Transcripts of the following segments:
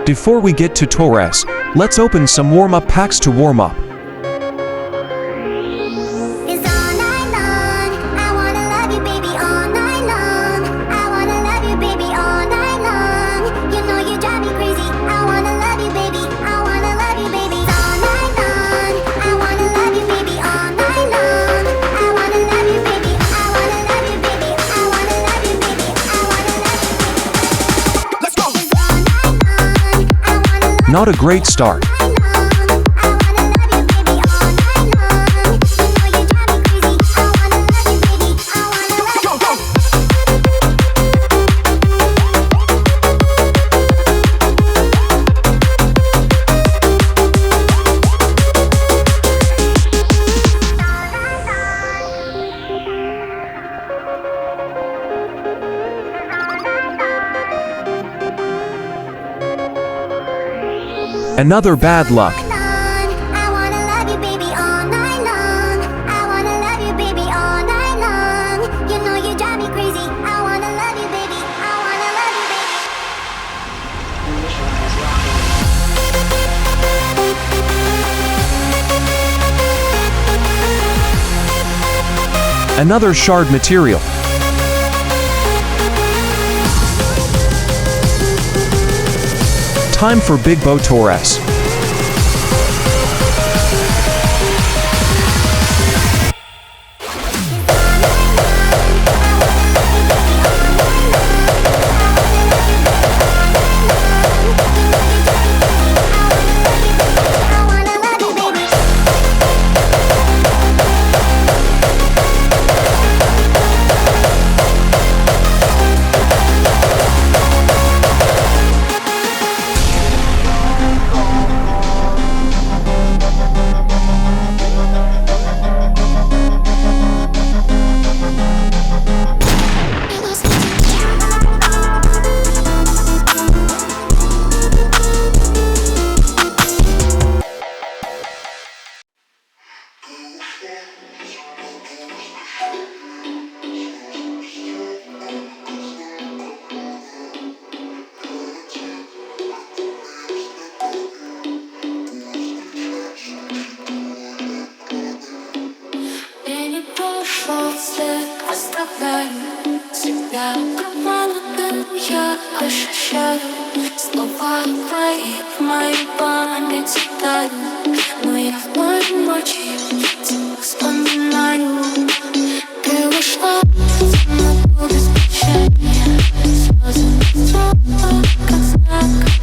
Before we get to Torres, let's open some warm-up packs to warm up. Not a great start. Another bad luck. Another shard material. Time for Big Bo Torres.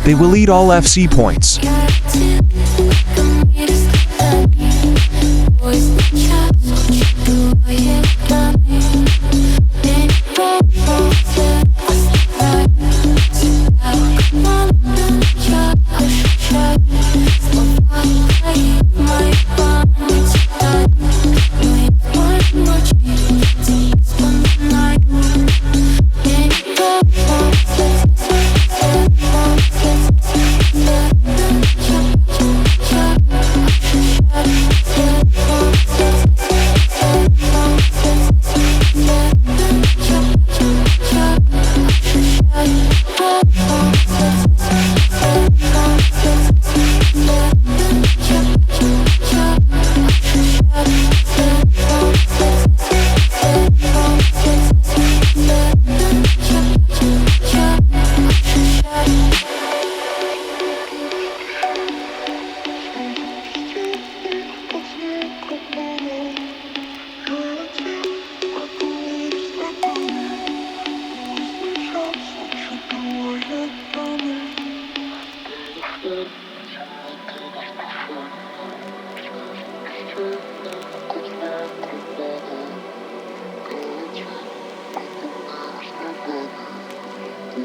They will eat all FC points.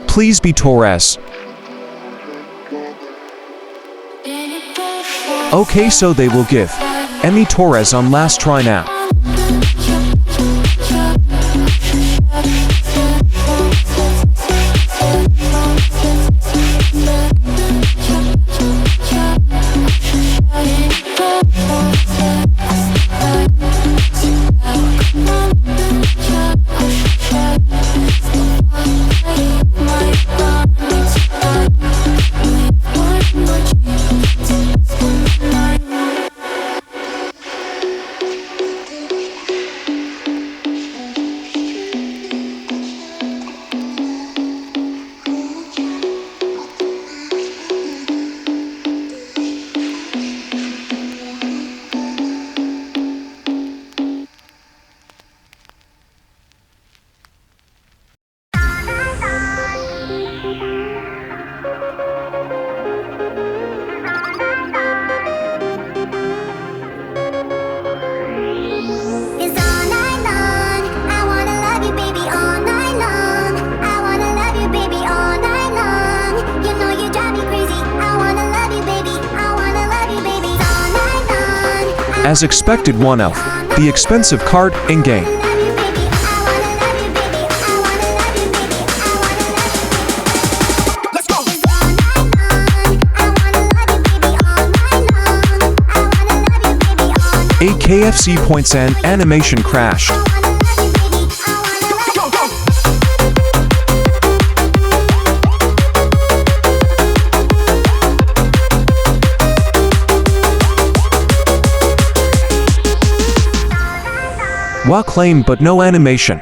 Please be Torres. Okay, so they will give Emi Torres on last try now. As expected, one of the expensive card in-game. A KFC points and animation crashed. Wow, claim but no animation.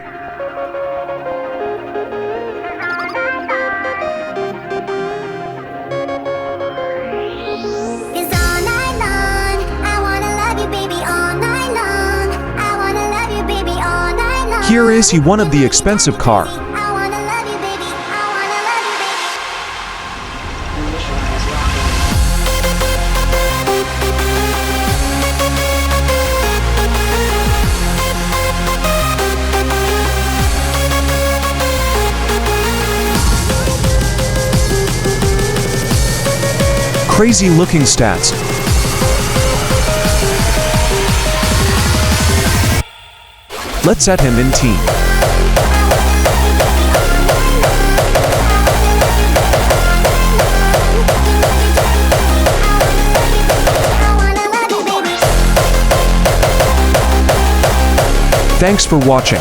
Here is he one of the expensive car. Crazy looking stats. Let's set him in team. Thanks for watching.